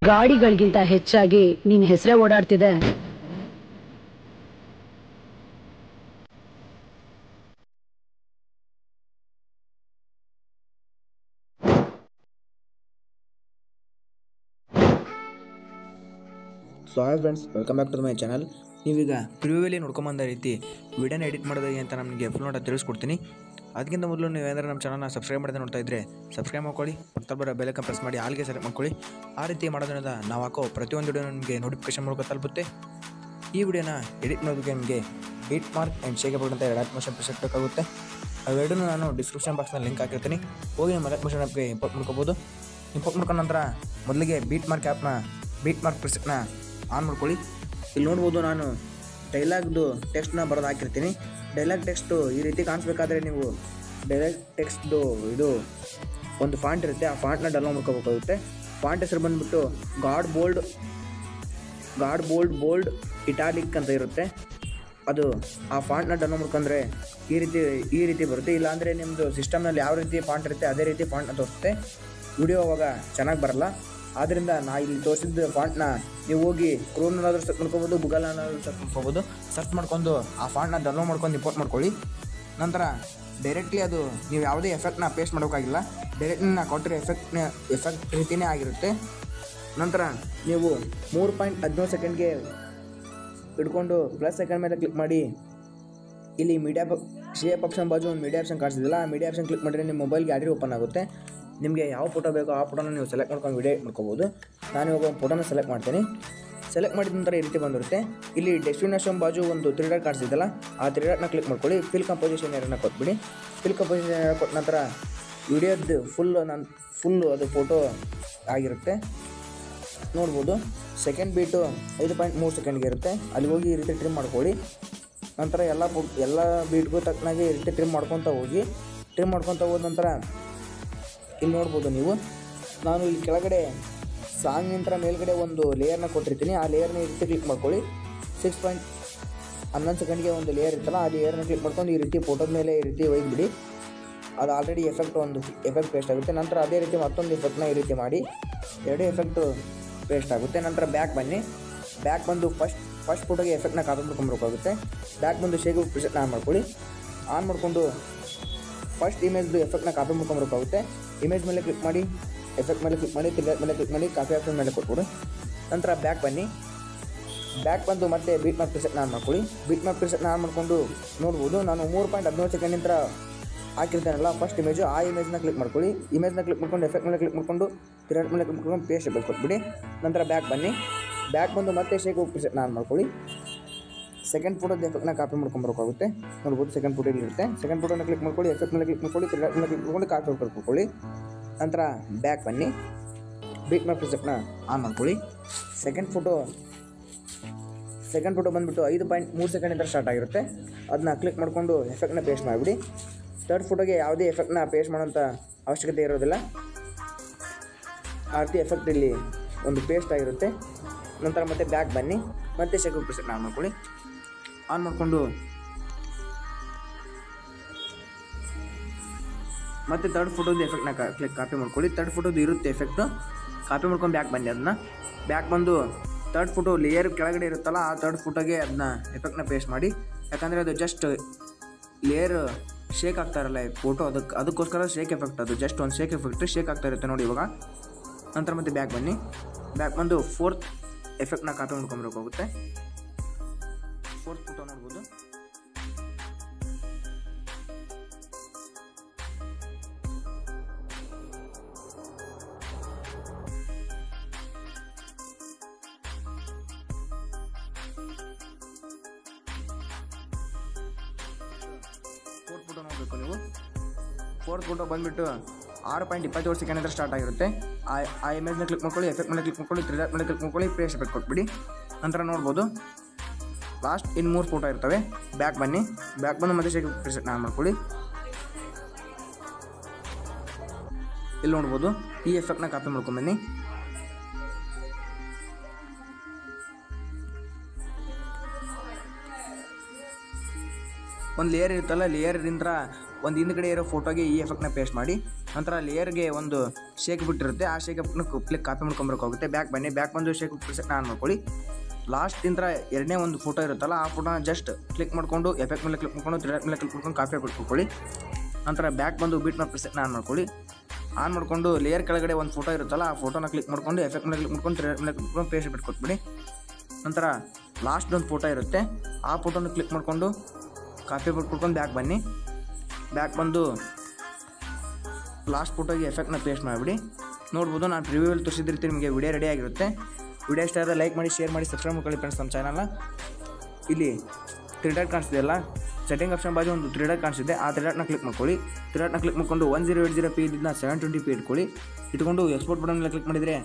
ಗಾಡಿಗಳಿಗಿಂತ ಹೆಚ್ಚಾಗಿ ನಿನ್ ಹೆಸರೇ ಓಡಾಡ್ತಿದೆ. So hi friends, welcome back to my channel. ನೀವೀಗ ಪ್ರಿವ್ಯೂವಲ್ಲಿ ನೋಡ್ಕೊಂಬಂದ ರೀತಿ ವಿಡಿಯೋನ ಎಡಿಟ್ ಮಾಡೋದು ಅಂತ ನಮಗೆ ಫುಲ್ ನೋಟ ತಿಳಿಸ್ಕೊಡ್ತೀನಿ. ಅದಕ್ಕಿಂತ ಮೊದಲು ನೀವು ಏನಾದರೂ ನಮ್ಮ ಚಾನಲ್ನ ಸಬ್ಸ್ಕ್ರೈಬ್ ಮಾಡದೆ ನೋಡ್ತಾ ಇದ್ದರೆ ಸಬ್ಸ್ಕ್ರೈಬ್ ಮಾಡ್ಕೊಳ್ಳಿ, ಮತ್ತೊಬ್ಬರ ಬೆಲೈಕನ್ ಪ್ರೆಸ್ ಮಾಡಿ ಆಲ್ಗೆ ಸೆಲೆಕ್ಟ್ ಮಾಡ್ಕೊಳ್ಳಿ. ಆ ರೀತಿ ಮಾಡೋದ್ರಿಂದ ನಾವು ಹಾಕೋ ಪ್ರತಿಯೊಂದು ವಿಡಿಯೋ ನಿಮಗೆ ನೋಟಿಫಿಕೇಶನ್ ಮೂಲಕ ತಲುಪುತ್ತೆ. ಈ ವಿಡಿಯೋನ ಎಡಿಟ್ ಮಾಡೋದಕ್ಕೆ ನಿಮಗೆ ಬೀಟ್ ಮಾರ್ಕ್ ಆ್ಯಂಡ್ ಶೇಕ್ ಅಂತ 2 ಆ್ಯಪ್ ಮೋಷನ್ ಪ್ರೆಸೆಟ್ ಬೇಕಾಗುತ್ತೆ. ಅವೆರಡೂ ನಾನು ಡಿಸ್ಕ್ರಿಪ್ಷನ್ ಬಾಕ್ಸ್ನಲ್ಲಿ ಲಿಂಕ್ ಹಾಕಿರ್ತೀನಿ. ಹೋಗಿ ನಿಮ್ಮ ಆ್ಯಪ್ ಮೋಷನ್ ಆ್ಯಪ್ಗೆ ಇಂಪೋರ್ಟ್ ಮಾಡ್ಕೋಬೋದು. ಇಂಪೋರ್ಟ್ ಮಾಡ್ಕೊಂಡ ನಂತರ ಮೊದಲಿಗೆ ಬೀಟ್ ಮಾರ್ಕ್ ಪ್ರೆಸೆಟ್ನ ಆನ್ ಮಾಡ್ಕೊಳ್ಳಿ. ಇಲ್ಲಿ ನೋಡ್ಬೋದು, ನಾನು ಡೈಲಾಗ್ದು ಟೆಕ್ಸ್ಟ್ನ ಬರೋದು ಹಾಕಿರ್ತೀನಿ. ಡೈಲಾಗ್ ಟೆಕ್ಸ್ಟು ಈ ರೀತಿ ಕಾಣಿಸ್ಬೇಕಾದ್ರೆ ನೀವು ಡೈಲಾಗ್ ಟೆಕ್ಸ್ಟ್ದು ಇದು ಒಂದು ಫಾಂಟ್ ಇರುತ್ತೆ, ಆ ಫಾಂಟ್ನ ಡೌನ್ಲೋಡ್ ಮಾಡ್ಕೋಬೇಕಾಗುತ್ತೆ. ಫಾಂಟ್ ಹೆಸರು ಬಂದುಬಿಟ್ಟು ಗಾಡ್ ಬೋಲ್ಡ್ ಇಟಾಲಿಕ್ ಅಂತ ಇರುತ್ತೆ. ಅದು ಆ ಫಾಂಟ್ನ ಡೌನ್ಲೋಡ್ ಮಾಡ್ಕೊಂಡ್ರೆ ಈ ರೀತಿ ಬರುತ್ತೆ. ಇಲ್ಲಾಂದರೆ ನಿಮ್ಮದು ಸಿಸ್ಟಮ್ನಲ್ಲಿ ಯಾವ ರೀತಿ ಫಾಂಟ್ ಇರುತ್ತೆ ಅದೇ ರೀತಿ ಫಾಂಟ್ನ ತೋರಿಸುತ್ತೆ. ವಿಡಿಯೋ ಅವಾಗ ಚೆನ್ನಾಗಿ ಬರಲ್ಲ. ಆದ್ದರಿಂದ ನಾ ಇಲ್ಲಿ ತೋರಿಸಿದ ಫಾಂಟ್ನ ನೀವು ಹೋಗಿ ಕ್ರೋಮ್ನಾದ್ರೂ ಸರ್ಚ್ ಮಾಡ್ಕೋಬೋದು, ಗೂಗಲ್ನಾದ್ರೂ ಸರ್ಚ್ ಮಾಡ್ಕೋಬೋದು. ಸರ್ಚ್ ಮಾಡ್ಕೊಂಡು ಆ ಫಾಂಟ್ನ ಡೌನ್ಲೋಡ್ ಮಾಡ್ಕೊಂಡು ಇಂಪೋರ್ಟ್ ಮಾಡ್ಕೊಳ್ಳಿ. ನಂತರ ಡೈರೆಕ್ಟ್ಲಿ ಅದು ನೀವು ಯಾವುದೇ ಎಫೆಕ್ಟ್ನ ಪೇಸ್ಟ್ ಮಾಡೋಕ್ಕಾಗಿಲ್ಲ, ಡೈರೆಕ್ಟ್ಲಿ ನಾ ಕೊಟ್ಟಿರೋ ಎಫೆಕ್ಟ್ ರೀತಿಯೇ ಆಗಿರುತ್ತೆ. ನಂತರ ನೀವು 3.17 ಸೆಕೆಂಡ್ಗೆ ಹಿಡ್ಕೊಂಡು ಪ್ಲಸ್ ಸೆಕೆಂಡ್ ಮೇಲೆ ಕ್ಲಿಕ್ ಮಾಡಿ ಇಲ್ಲಿ ಶೇಪ್ ಆಪ್ಷನ್ ಬಾಜು ಒಂದು ಮೀಡಿಯಾ ಆಪ್ಷನ್ ಕಾಣಿಸಿದಿಲ್ಲ, ಆ ಮೀಡಿಯಾ ಆಪ್ಷನ್ ಕ್ಲಿಕ್ ಮಾಡಿದ್ರೆ ನಿಮ್ಮ ಮೊಬೈಲ್ ಗ್ಯಾಲರಿ ಓಪನ್ ಆಗುತ್ತೆ. ನಿಮಗೆ ಯಾವ ಫೋಟೋ ಬೇಕೋ ಆ ಫೋಟೋನ ನೀವು ಸೆಲೆಕ್ಟ್ ಮಾಡ್ಕೊಂಡು ವಿಡಿಯೋ ಮಾಡ್ಕೋಬೋದು. ನಾನು ಇವಾಗ ಒಂದು ಫೋಟೋನ ಸೆಲೆಕ್ಟ್ ಮಾಡ್ತೀನಿ. ಸೆಲೆಕ್ಟ್ ಮಾಡಿದ ನಂತರ ಈ ರೀತಿ ಬಂದಿರುತ್ತೆ. ಇಲ್ಲಿ ಡೆಸ್ಟಿನೇಷನ್ ಬಾಜು ಒಂದು 3 ಡಾಟ್ ಕಾಣಿಸಿದಲ್ಲ, ಆ 3 ಡಾಟ್ನ ಕ್ಲಿಕ್ ಮಾಡ್ಕೊಳ್ಳಿ. ಫಿಲ್ ಕಂಪೋಸಿಷನ್ ಏರನ್ನ ಕೊಟ್ಬಿಡಿ. ಫಿಲ್ ಕಂಪೋಸಿಷನ್ ಏರ ಕೊಟ್ಟ ನಂತರ ವಿಡಿಯೋದು ಫುಲ್ಲು ಅದು ಫೋಟೋ ಆಗಿರುತ್ತೆ. ನೋಡ್ಬೋದು, ಸೆಕೆಂಡ್ ಬೀಟು 5.3 ಸೆಕೆಂಡ್ಗೆ ಇರುತ್ತೆ. ಅಲ್ಲಿ ಹೋಗಿ ಈ ರೀತಿ ಟ್ರಿಮ್ ಮಾಡ್ಕೊಳ್ಳಿ. ನಂತರ ಎಲ್ಲ ಬೀಟ್ಗೂ ತಕ್ಕನಾಗಿ ಈ ರೀತಿ ಟ್ರಿಮ್ ಮಾಡ್ಕೊತ ಹೋದ ನಂತರ ಇಲ್ಲಿ ನೋಡ್ಬೋದು ನೀವು, ನಾನು ಇಲ್ಲಿ ಕೆಳಗಡೆ ಸಾಂಗ್ ನಂತರ ಮೇಲ್ಗಡೆ ಒಂದು ಲೇಯರ್ನ ಕೊಟ್ಟಿರ್ತೀನಿ. ಆ ಲೇಯರ್ನ ಈ ರೀತಿ ಕ್ಲಿಕ್ ಮಾಡ್ಕೊಳ್ಳಿ. 6.11 ಸೆಕೆಂಡ್ಗೆ ಒಂದು ಲೇಯರ್ ಇರ್ತಲ್ಲ, ಆ ಲೇಯರ್ನ ಕ್ಲಿಕ್ ಮಾಡ್ಕೊಂಡು ಈ ರೀತಿ ಫೋಟೋದ ಮೇಲೆ ಈ ರೀತಿ ಒಯ್ದುಬಿಡಿ. ಅದು ಆಲ್ರೆಡಿ ಎಫೆಕ್ಟ್ ಪೇಸ್ಟ್ ಆಗುತ್ತೆ. ನಂತರ ಅದೇ ರೀತಿ ಮತ್ತೊಂದು ಎಫೆಕ್ಟ್ನ ಈ ರೀತಿ ಮಾಡಿ 2 ಎಫೆಕ್ಟು ಪೇಸ್ಟ್ ಆಗುತ್ತೆ. ನಂತರ ಬ್ಯಾಕ್ ಬಂದು ಫಸ್ಟ್ ಫೋಟೋಗೆ ಎಫೆಕ್ಟ್ನ ಕಾಪಿ ಮಾಡ್ಕೊಂಬರ್ಬೇಕಾಗುತ್ತೆ. ಬ್ಯಾಕ್ ಬಂದು ಶೇಕ್ ಪ್ರೆಸೆಟ್ನ ಆನ್ ಮಾಡ್ಕೊಳ್ಳಿ. ಆನ್ ಮಾಡಿಕೊಂಡು ಫಸ್ಟ್ ಇಮೇಜ್ದು ಎಫೆಕ್ಟ್ನ ಕಾಪಿ ಮಾಡ್ಕೊಂಬರ್ಬೇಕಾಗುತ್ತೆ. ಇಮೇಜ್ ಮೇಲೆ ಕ್ಲಿಕ್ ಮಾಡಿ, ಎಫೆಕ್ಟ್ ಮೇಲೆ ಕ್ಲಿಕ್ ಮಾಡಿ, ಟಿಲ್ಲರ್ ಮೇಲೆ ಕ್ಲಿಕ್ ಮಾಡಿ, ಕಾಪಿ ಆಪ್ಷನ್ ಮೇಲೆ ಕೊಟ್ಬಿಡು. ನಂತರ ಬ್ಯಾಕ್ ಬಂದು ಮತ್ತೆ ಬೀಟ್ ಮಾರ್ಕ್ ಪ್ರೆಸೆಟ್ನ ಆನ್ ಮಾಡ್ಕೊಳ್ಳಿ. ಬೀಟ್ ಮಾರ್ಕ್ ಪ್ರೆಸೆಟ್ನ ಆನ್ ಮಾಡಿಕೊಂಡು ನೋಡ್ಬೋದು, ನಾನು 3.17 ಸೆಕೆಂಡ್ ನಂತರ ಹಾಕಿರ್ತೇನಲ್ಲ ಫಸ್ಟ್ ಇಮೇಜು, ಆ ಇಮೇಜ್ನ ಕ್ಲಿಕ್ ಮಾಡ್ಕೊಳ್ಳಿ. ಇಮೇಜ್ನ ಕ್ಲಿಕ್ ಮಾಡ್ಕೊಂಡು ಎಫೆಕ್ಟ್ ಮೇಲೆ ಕ್ಲಿಕ್ ಮಾಡ್ಕೊಂಡು ಟಿಲ್ಲರ್ ಮೇಲೆ ಕ್ಲಿಕ್ ಮಾಡ್ಕೊಂಡು ಪೇಸ್ಟ್ ಬೇಕು ಕೊಟ್ಬಿಡಿ. ನಂತರ ಬ್ಯಾಕ್ ಬಂದು ಮತ್ತೆ ಶೇಕ್ ಪ್ರೆಸೆಟ್ನ ಆನ್ ಮಾಡ್ಕೊಳ್ಳಿ. ಸೆಕೆಂಡ್ ಫೋಟೋದ ಎಫೆಕ್ಟ್ನ ಕಾಪಿ ಮಾಡ್ಕೊಂಬರ್ಬೇಕಾಗುತ್ತೆ. ನೋಡ್ಬೋದು, ಸೆಕೆಂಡ್ ಫೋಟೋ ಇರುತ್ತೆ. ಸೆಕೆಂಡ್ ಫೋಟೋನ ಕ್ಲಿಕ್ ಮಾಡ್ಕೊಳ್ಳಿ, ಎಫೆಕ್ಟ್ ಮೇಲೆ ಕ್ಲಿಕ್ ಮಾಡ್ಕೊಳ್ಳಿ, ಟಿಲ್ಲರ್ ಮೇಲೆ ಕ್ಲಿಕ್ ಮಾಡ್ಕೊಂಡು ಕಾಪಿ ಮಾಡ್ಕೊಳ್ಳಿ. ನಂತರ ಬ್ಯಾಕ್ ಬನ್ನಿ, ಬೀಟ್ ಮಾರ್ಕ್ ಪ್ರೆಸೆಟ್ನ ಆನ್ ಮಾಡ್ಕೊಳ್ಳಿ. ಸೆಕೆಂಡ್ ಫೋಟೋ ಬಂದುಬಿಟ್ಟು 5.3 ಸೆಕೆಂಡಿಂದ ಸ್ಟಾರ್ಟ್ ಆಗಿರುತ್ತೆ. ಅದನ್ನ ಕ್ಲಿಕ್ ಮಾಡಿಕೊಂಡು ಎಫೆಕ್ಟ್ನ ಪೇಸ್ಟ್ ಮಾಡಿಬಿಡಿ. ಥರ್ಡ್ ಫೋಟೋಗೆ ಯಾವುದೇ ಎಫೆಕ್ಟ್ನ ಪೇಸ್ಟ್ ಮಾಡೋಂಥ ಅವಶ್ಯಕತೆ ಇರೋದಿಲ್ಲ. ಆ ರೀತಿ ಎಫೆಕ್ಟ್ ಇಲ್ಲಿ ಒಂದು ಪೇಸ್ಟ್ ಆಗಿರುತ್ತೆ. ನಂತರ ಮತ್ತೆ ಬ್ಯಾಕ್ ಬನ್ನಿ, ಮತ್ತೆ ಶೇಕ್ ಪ್ರೆಸೆಟ್ನ ಆನ್ ಮಾಡ್ಕೊಳ್ಳಿ. ಆನ್ ಮಾಡಿಕೊಂಡು ಮತ್ತೆ ಥರ್ಡ್ ಫೋಟೋದು ಎಫೆಕ್ಟ್ನ ಕಾಪಿ ಮಾಡ್ಕೊಳ್ಳಿ. ಥರ್ಡ್ ಫೋಟೋದು ಇರುತ್ತೆ ಎಫೆಕ್ಟು, ಕಾಪಿ ಮಾಡ್ಕೊಂಡು ಬ್ಯಾಕ್ ಬನ್ನಿ. ಅದನ್ನ ಬ್ಯಾಕ್ ಬಂದು ಥರ್ಡ್ ಫೋಟೋ ಲೇಯರ್ ಕೆಳಗಡೆ ಇರುತ್ತಲ್ಲ, ಆ ಥರ್ಡ್ ಫೋಟೋಗೆ ಅದನ್ನ ಎಫೆಕ್ಟ್ನ ಪೇಸ್ಟ್ ಮಾಡಿ. ಯಾಕಂದರೆ ಅದು ಜಸ್ಟ್ ಲೇಯರ್ ಶೇಕ್ ಆಗ್ತಾ ಇರಲ್ಲ ಫೋಟೋ, ಅದಕ್ಕೋಸ್ಕರ ಶೇಕ್ ಎಫೆಕ್ಟ್, ಅದು ಜಸ್ಟ್ ಒಂದು ಶೇಕ್ ಆಗ್ತಾ ಇರುತ್ತೆ ನೋಡಿ ಇವಾಗ. ನಂತರ ಮತ್ತೆ ಬ್ಯಾಕ್ ಬನ್ನಿ, ಬ್ಯಾಕ್ ಬಂದು ಫೋರ್ತ್ ಎಫೆಕ್ಟ್ನ ಕಾಪಿ ಮಾಡ್ಕೊಂಬರ್ಬೇಕಾಗುತ್ತೆ. ಫೋರ್ತ್ ಫೋಟೋ ನೋಡ್ಬೋದು, ನೋಡಬೇಕು ನೀವು. ಫೋರ್ತ್ ಫೋಟೋ ಬಂದುಬಿಟ್ಟು 6.27 ಸೆಕೆಂಡ್ ಅಂತ ಸ್ಟಾರ್ಟ್ ಆಗಿರುತ್ತೆ. ಆ ಇಮೇಜ್ನ ಕ್ಲಿಕ್ ಮಾಡ್ಕೊಳ್ಳಿ, ಎಫೆಕ್ಟ್ ಮೇಲೆ ಕ್ಲಿಕ್ ಮಾಡ್ಕೊಳ್ಳಿ, ತ್ರಿಡಾಟ್ ಮೇಲೆ ಕ್ಲಿಕ್ ಮಾಡ್ಕೊಳ್ಳಿ, ಪೇಸ್ಟ್ ಎಫೆಕ್ಟ್ ಕೊಟ್ಬಿಡಿ. ನಂತರ ನೋಡ್ಬೋದು ಲಾಸ್ಟ್ 3 ಫೋಟೋ ಇರ್ತವೆ. ಬ್ಯಾಕ್ ಬಂದು ಮತ್ತೆ ಶೇಕ್ ಪ್ರೆಸೆಟ್ನ ಆನ್ ಮಾಡ್ಕೊಳ್ಳಿ. ಇಲ್ಲಿ ನೋಡ್ಬೋದು, ಈ ಎಫೆಕ್ಟ್ನ ಕಾಪಿ ಮಾಡ್ಕೊಂಬನ್ನಿ. ಒಂದು ಲೇಯರ್ ಇರುತ್ತಲ್ಲ, ಲೇಯರಿಂದ ಒಂದು ಹಿಂದ್ಗಡೆ ಇರೋ ಫೋಟೋಗೆ ಈ ಎಫೆಕ್ಟ್ನ ಪೇಸ್ಟ್ ಮಾಡಿ. ನಂತರ ಲೇಯರ್ಗೆ ಒಂದು ಶೇಕ್ ಬಿಟ್ಟಿರುತ್ತೆ, ಆ ಶೇಕ್ ಕ್ಲಿಕ್ ಕಾಪಿ ಮಾಡ್ಕೊಂಬರ್ಕೋಗುತ್ತೆ. ಬ್ಯಾಕ್ ಬನ್ನಿ, ಬ್ಯಾಕ್ ಬಂದು ಶೇಕ್ ಪ್ರಿಸೆಟ್ನ ಆನ್ ಮಾಡ್ಕೊಳ್ಳಿ. ಲಾಸ್ಟ್ ಇಂತ್ರ ಎರಡನೇ ಒಂದು ಫೋಟೋ ಇರುತ್ತಲ್ಲ, ಆ ಫೋಟೋನ ಜಸ್ಟ್ ಕ್ಲಿಕ್ ಮಾಡಿಕೊಂಡು ಎಫೆಕ್ಟ್ ಮೇಲೆ ಕ್ಲಿಕ್ ಮಾಡ್ಕೊಂಡು 3 ಮೇಲೆ ಕ್ಲಿಕ್ ಮಾಡ್ಕೊಂಡು ಕಾಪಿ ಬಿಟ್ಕೊಳ್ಳಿ. ನಂತರ ಬ್ಯಾಕ್ ಬಂದು ಬೀಟ್ ಮಾರ್ಕ್ ಪ್ರಿಸೆಟ್ನ ಆನ್ ಮಾಡ್ಕೊಳ್ಳಿ. ಆನ್ ಮಾಡಿಕೊಂಡು ಲೇಯರ್ ಕೆಳಗಡೆ ಒಂದು ಫೋಟೋ ಇರುತ್ತಲ್ಲ, ಆ ಫೋಟೋನ ಕ್ಲಿಕ್ ಮಾಡ್ಕೊಂಡು ಎಫೆಕ್ಟ್ ಮೇಲೆ ಕ್ಲಿಕ್ ಮಾಡ್ಕೊಂಡು 3 ಮೇಲೆ ಕ್ಲಿಕ್ ಮಾಡ್ಕೊಂಡು ಪೇಸ್ಟ್ ಬಿಟ್ಕೊಟ್ಬಿಡಿ. ನಂತರ ಲಾಸ್ಟ್ ಒಂದು ಫೋಟೋ ಇರುತ್ತೆ, ಆ ಫೋಟೋನ ಕ್ಲಿಕ್ ಮಾಡಿಕೊಂಡು ಕಾಪಿ ಬಿಟ್ಕೊಟ್ಕೊಂಡು ಬ್ಯಾಕ್ ಬನ್ನಿ. ಬ್ಯಾಕ್ ಬಂದು ಲಾಸ್ಟ್ ಫೋಟೋಗೆ ಎಫೆಕ್ಟ್ನ ಪೇಸ್ಟ್ ಮಾಡಿಬಿಡಿ. ನೋಡ್ಬೋದು, ನಾನು ಪ್ರಿವ್ಯೂವಲ್ಲಿ ತೋರಿಸಿದ್ರಿ ನಿಮಗೆ ವಿಡಿಯೋ ರೆಡಿ ಆಗಿರುತ್ತೆ. ವಿಡಿಯೋ ಇಷ್ಟ ಆದರೆ ಲೈಕ್ ಮಾಡಿ, ಶೇರ್ ಮಾಡಿ, ಸಬ್ಸ್ಕ್ರೈಬ್ ಮಾಡ್ಕೊಳ್ಳಿ ಫ್ರೆಂಡ್ಸ್ ನಮ್ಮ ಚಾನಲ್ನ. ಇಲ್ಲಿ 3 ಡಾಟ್ ಕಾಣಿಸ್ತಿದೆಯಲ್ಲ, ಸೆಟ್ಟಿಂಗ್ ಆಪ್ಷನ್ ಬಾಜು ಒಂದು 3 ಡಾಟ್ ಕಾಣಿಸ್ತಿದೆ, ಆ 3 ಡಾಟ್ನ ಕ್ಲಿಕ್ ಮಾಡ್ಕೊಳ್ಳಿ. 3 ಡಾಟ್ನ ಕ್ಲಿಕ್ ಮಾಡ್ಕೊಂಡು 1080p ಇದನ್ನ 720p ಇಟ್ಕೊಳ್ಳಿ. ಇಟ್ಕೊಂಡು ಎಕ್ಸ್ಪೋರ್ಟ್ ಬಟನ್ ಮೇಲೆ ಕ್ಲಿಕ್ ಮಾಡಿದರೆ